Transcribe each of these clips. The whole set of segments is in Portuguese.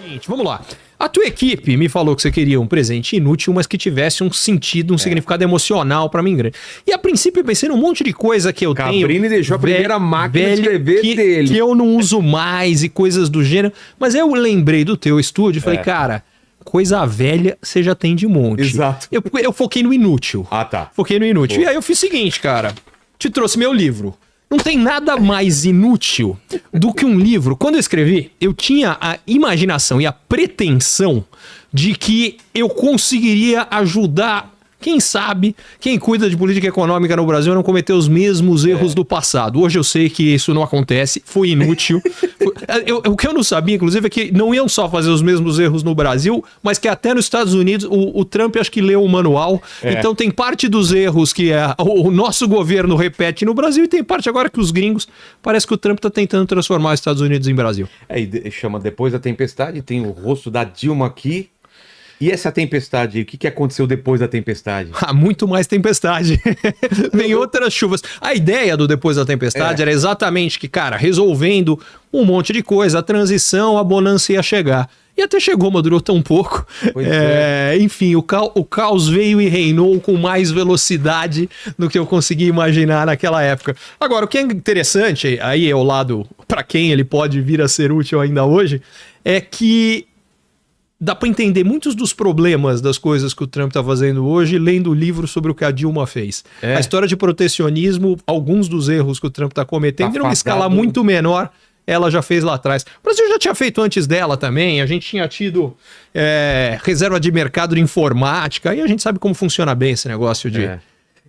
Gente, vamos lá. A tua equipe me falou que você queria um presente inútil, mas que tivesse um sentido, um significado emocional pra mim grande. E a princípio eu pensei num monte de coisa que eu tenho. Cabrini deixou a primeira máquina de escrever dele. Que eu não uso mais e coisas do gênero. Mas eu lembrei do teu estúdio e falei, cara, coisa velha você já tem de monte. Exato. Eu foquei no inútil. Ah, tá. Foquei no inútil. Boa. E aí eu fiz o seguinte, cara. Te trouxe meu livro. Não tem nada mais inútil do que um livro. Quando eu escrevi, eu tinha a imaginação e a pretensão de que eu conseguiria ajudar, quem sabe, quem cuida de política econômica no Brasil a não cometer os mesmos erros do passado. Hoje eu sei que isso não acontece, foi inútil. O que eu não sabia, inclusive, é que não iam só fazer os mesmos erros no Brasil, mas que até nos Estados Unidos, o Trump acho que leu o manual. Então tem parte dos erros que o nosso governo repete no Brasil e tem parte agora que os gringos, parece que o Trump está tentando transformar os Estados Unidos em Brasil. E chama Depois da Tempestade, tem o rosto da Dilma aqui. E essa tempestade, o que aconteceu depois da tempestade? Muito mais tempestade. Vem outras chuvas. A ideia do Depois da Tempestade era exatamente que, cara, resolvendo um monte de coisa, a transição, a bonança ia chegar. E até chegou, mas durou tão pouco. Enfim, o caos veio e reinou com mais velocidade do que eu consegui imaginar naquela época. Agora, o que é interessante, aí é o lado para quem ele pode vir a ser útil ainda hoje, é que dá para entender muitos dos problemas das coisas que o Trump está fazendo hoje lendo o livro sobre o que a Dilma fez. A história de protecionismo, alguns dos erros que o Trump está cometendo, em uma escala muito menor, ela já fez lá atrás. O Brasil já tinha feito antes dela também, a gente tinha tido reserva de mercado de informática, e a gente sabe como funciona bem esse negócio de...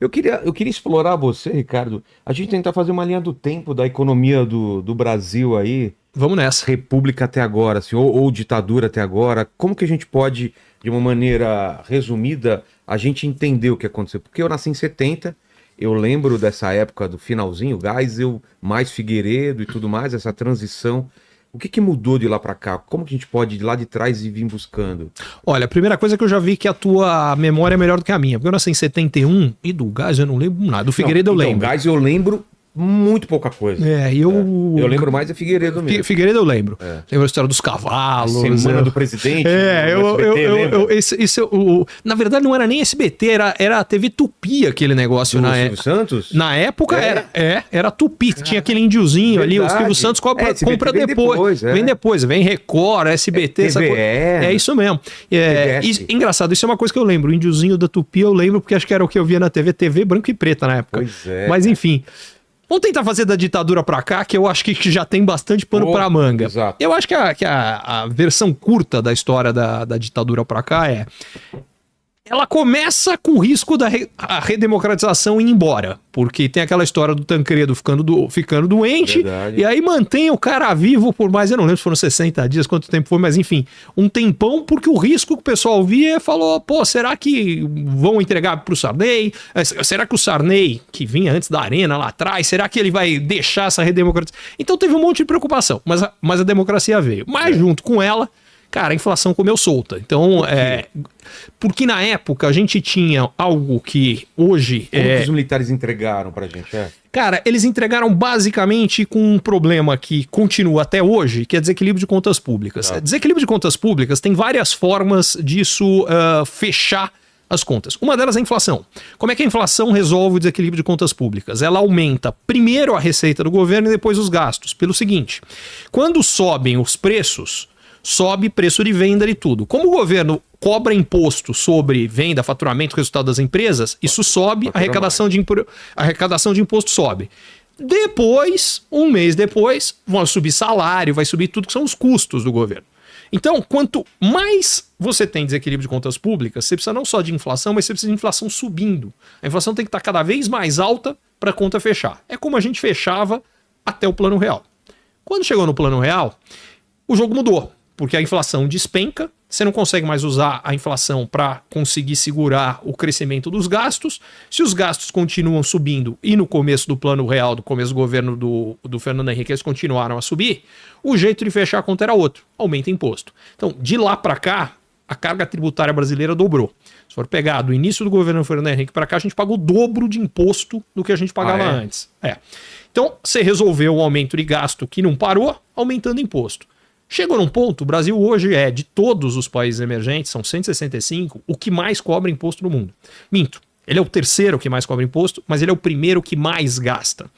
Eu queria explorar você, Ricardo, a gente tentar fazer uma linha do tempo da economia do Brasil aí. Vamos nessa. República até agora, assim, ou ditadura até agora. Como que a gente pode, de uma maneira resumida, a gente entender o que aconteceu? Porque eu nasci em 70, eu lembro dessa época do finalzinho, Geisel, mais Figueiredo e tudo mais, essa transição. O que mudou de lá para cá? Como que a gente pode ir de lá de trás e vir buscando? Olha, a primeira coisa que eu já vi que a tua memória é melhor do que a minha. Porque eu nasci em 71 e do Geisel eu não lembro nada. Do Figueiredo eu lembro. Do Geisel eu lembro muito pouca coisa. Eu lembro mais da Figueiredo mesmo. Figueiredo eu lembro. Lembro a história dos cavalos. A semana do presidente. Na verdade não era nem SBT, era a TV Tupi aquele negócio. Silvio Santos? Na época era Tupi. Tinha aquele índiozinho ali, o Silvio Santos compra depois. Vem depois, vem Record, SBT. É isso mesmo. Engraçado, isso é uma coisa que eu lembro. O índiozinho da Tupi eu lembro porque acho que era o que eu via na TV branco e preta na época. Mas enfim... Vamos tentar fazer da ditadura pra cá, que eu acho que já tem bastante pano pra manga. Exato. Eu acho que a versão curta da história da ditadura pra cá ela começa com o risco da redemocratização ir embora. Porque tem aquela história do Tancredo ficando doente. Verdade. E aí mantém o cara vivo por mais, eu não lembro se foram 60 dias, quanto tempo foi, mas enfim, um tempão, porque o risco que o pessoal via falou, será que vão entregar pro Sarney? Será que o Sarney, que vinha antes da Arena lá atrás, será que ele vai deixar essa redemocratização? Então teve um monte de preocupação, mas a democracia veio. Mas junto com ela, cara, a inflação comeu solta. Então, porque na época a gente tinha algo que hoje... Como que os militares entregaram pra gente? Cara, eles entregaram basicamente com um problema que continua até hoje, que é desequilíbrio de contas públicas. Desequilíbrio de contas públicas tem várias formas disso fechar as contas. Uma delas é a inflação. Como é que a inflação resolve o desequilíbrio de contas públicas? Ela aumenta primeiro a receita do governo e depois os gastos. Pelo seguinte, quando sobem os preços, sobe preço de venda e tudo. Como o governo cobra imposto sobre venda, faturamento, resultado das empresas, isso sobe, a arrecadação de imposto sobe. Depois, um mês depois, vai subir salário, vai subir tudo que são os custos do governo. Então, quanto mais você tem desequilíbrio de contas públicas, você precisa não só de inflação, mas você precisa de inflação subindo. A inflação tem que estar cada vez mais alta para a conta fechar. É como a gente fechava até o Plano Real. Quando chegou no Plano Real, o jogo mudou. Porque a inflação despenca, você não consegue mais usar a inflação para conseguir segurar o crescimento dos gastos. Se os gastos continuam subindo, e no começo do Plano Real, do começo do governo do Fernando Henrique, eles continuaram a subir, o jeito de fechar a conta era outro, aumenta imposto. Então, de lá para cá, a carga tributária brasileira dobrou. Se for pegar do início do governo Fernando Henrique para cá, a gente pagou o dobro de imposto do que a gente pagava antes. Então, você resolveu o aumento de gasto que não parou, aumentando imposto. Chegou num ponto, o Brasil hoje é, de todos os países emergentes, são 165, o que mais cobra imposto no mundo. Minto, ele é o terceiro que mais cobra imposto, mas ele é o primeiro que mais gasta.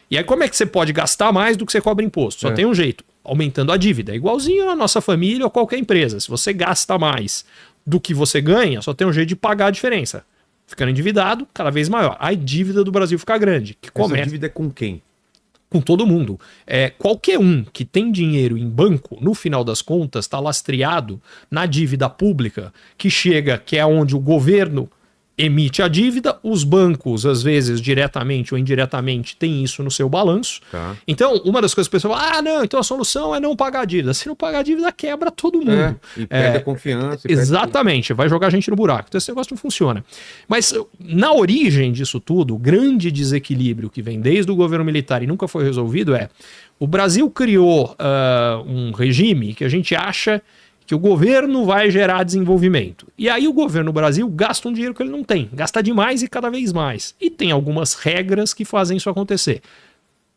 E aí como é que você pode gastar mais do que você cobra imposto? Só tem um jeito, aumentando a dívida. É igualzinho a nossa família ou qualquer empresa. Se você gasta mais do que você ganha, só tem um jeito de pagar a diferença. Ficando endividado, cada vez maior. A dívida do Brasil fica grande. Essa dívida é com quem? Com todo mundo. Qualquer um que tem dinheiro em banco, no final das contas, está lastreado na dívida pública, que é onde o governo emite a dívida, os bancos, às vezes, diretamente ou indiretamente, têm isso no seu balanço. Tá. Então, uma das coisas que o pessoal fala, não, então a solução é não pagar a dívida. Se não pagar a dívida, quebra todo mundo. E perde a confiança. Exatamente, vai jogar a gente no buraco. Então esse negócio não funciona. Mas na origem disso tudo, o grande desequilíbrio que vem desde o governo militar e nunca foi resolvido o Brasil criou um regime que a gente acha que o governo vai gerar desenvolvimento. E aí o governo do Brasil gasta um dinheiro que ele não tem. Gasta demais e cada vez mais. E tem algumas regras que fazem isso acontecer.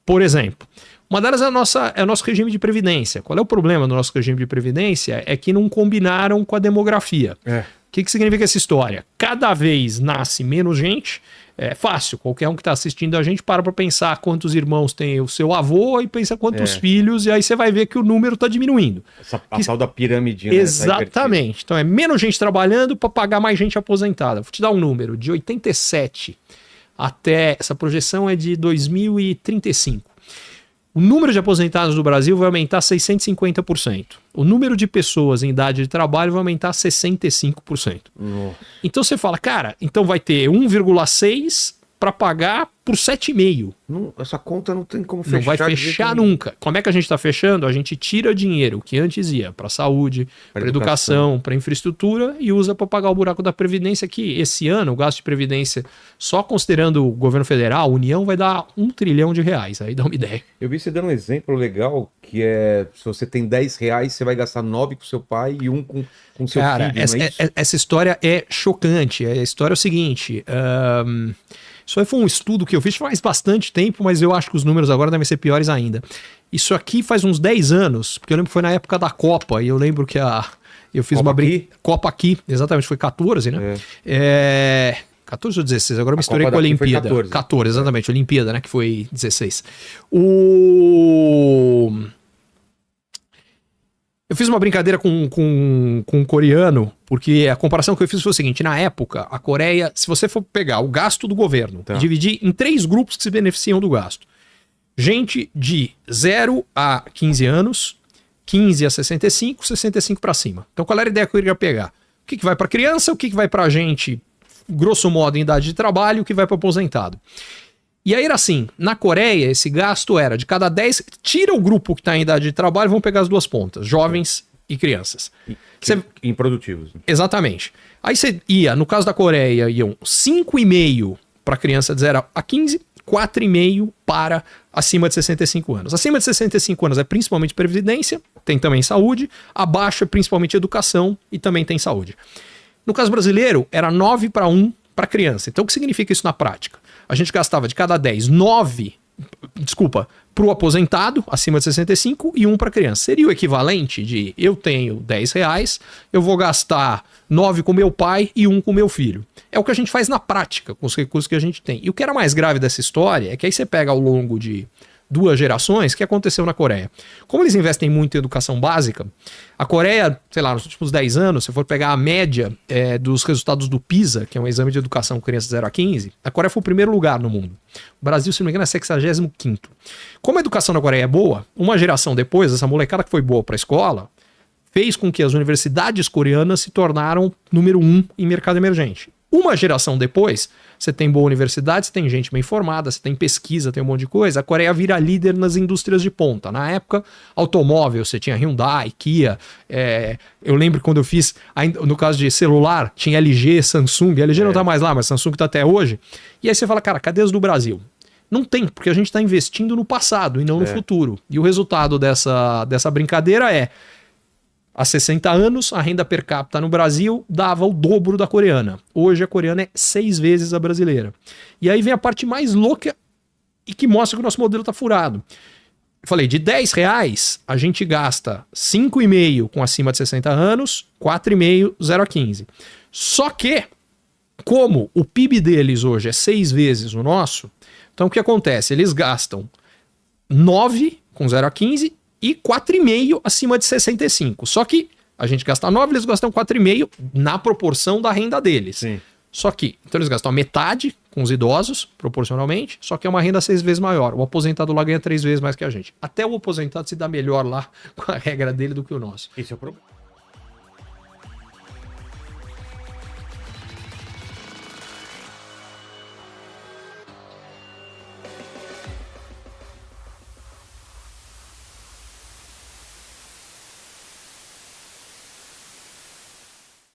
Por exemplo, uma delas é o nosso regime de previdência. Qual é o problema do nosso regime de previdência? É que não combinaram com a demografia. O que significa essa história? Cada vez nasce menos gente. É fácil, qualquer um que está assistindo a gente para pensar quantos irmãos tem o seu avô e pensa quantos filhos, e aí você vai ver que o número está diminuindo. A tal da pirâmide, né? Exatamente. Então é menos gente trabalhando para pagar mais gente aposentada. Vou te dar um número, de 87 até, essa projeção é de 2035. O número de aposentados do Brasil vai aumentar 650%. O número de pessoas em idade de trabalho vai aumentar 65%. Nossa. Então você fala, cara, então vai ter 1,6 para pagar por 7,5. Essa conta não tem como fechar. Não vai fechar nunca. Como é que a gente está fechando? A gente tira dinheiro que antes ia para saúde, para educação, para infraestrutura e usa para pagar o buraco da Previdência, que esse ano o gasto de Previdência, só considerando o governo federal, a União, vai dar R$1 trilhão. Aí dá uma ideia. Eu vi você dando um exemplo legal, que é, se você tem R$10, você vai gastar 9 com seu pai e 1 com seu filho, não é isso? Essa história é chocante. A história é o seguinte... Isso aí foi um estudo que eu fiz faz bastante tempo, mas eu acho que os números agora devem ser piores ainda. Isso aqui faz uns 10 anos, porque eu lembro que foi na época da Copa, e eu lembro que eu fiz Copa Copa aqui, exatamente, foi 14, né? 14 ou 16, agora eu misturei com a Olimpíada. 14, exatamente, Olimpíada, né? Que foi 16. Eu fiz uma brincadeira com um coreano, porque a comparação que eu fiz foi o seguinte: na época, a Coreia, se você for pegar o gasto do governo e dividir em 3 grupos que se beneficiam do gasto. Gente de 0 a 15 anos, 15 a 65, 65 para cima. Então qual era a ideia que eu iria pegar? O que vai para criança, o que vai para gente, grosso modo, em idade de trabalho, o que vai para aposentado. E aí era assim, na Coreia esse gasto era de cada 10, tira o grupo que está em idade de trabalho, vão pegar as duas pontas, jovens e crianças. Improdutivos. Exatamente. Aí você ia, no caso da Coreia, iam 5,5 para criança de 0 a 15, 4,5 para acima de 65 anos. Acima de 65 anos é principalmente previdência, tem também saúde, abaixo é principalmente educação e também tem saúde. No caso brasileiro, era 9 para 1 para criança. Então o que significa isso na prática? A gente gastava de cada 10, 9, para o aposentado, acima de 65, e 1 para criança. Seria o equivalente de, eu tenho R$10, eu vou gastar 9 com meu pai e 1 com meu filho. É o que a gente faz na prática, com os recursos que a gente tem. E o que era mais grave dessa história é que aí você pega ao longo de 2 gerações, o que aconteceu na Coreia? Como eles investem muito em educação básica, a Coreia, sei lá, nos últimos 10 anos, se for pegar a média dos resultados do PISA, que é um exame de educação com crianças de 0 a 15, a Coreia foi o primeiro lugar no mundo. O Brasil, se não me engano, é 65º. Como a educação na Coreia é boa, uma geração depois, essa molecada que foi boa para a escola, fez com que as universidades coreanas se tornaram número 1 em mercado emergente. Uma geração depois, você tem boa universidade, você tem gente bem formada, você tem pesquisa, tem um monte de coisa. A Coreia vira líder nas indústrias de ponta. Na época, automóvel, você tinha Hyundai, Kia. Eu lembro quando eu fiz, no caso de celular, tinha LG, Samsung. A LG não tá mais lá, mas Samsung tá até hoje. E aí você fala, cara, cadê as do Brasil? Não tem, porque a gente está investindo no passado e não no futuro. E o resultado dessa brincadeira é... Há 60 anos, a renda per capita no Brasil dava o dobro da coreana. Hoje a coreana é 6 vezes a brasileira. E aí vem a parte mais louca e que mostra que o nosso modelo está furado. falei, de R$10, a gente gasta 5,5 com acima de 60 anos, 4,5, 0 a 15. Só que, como o PIB deles hoje é 6 vezes o nosso, então o que acontece? Eles gastam 9 com 0 a 15 e 4,5 acima de 65. Só que a gente gasta 9, eles gastam 4,5 na proporção da renda deles. Sim. Só que, então eles gastam a metade com os idosos, proporcionalmente, só que é uma renda 6 vezes maior. O aposentado lá ganha 3 vezes mais que a gente. Até o aposentado se dá melhor lá com a regra dele do que o nosso. Esse é o problema.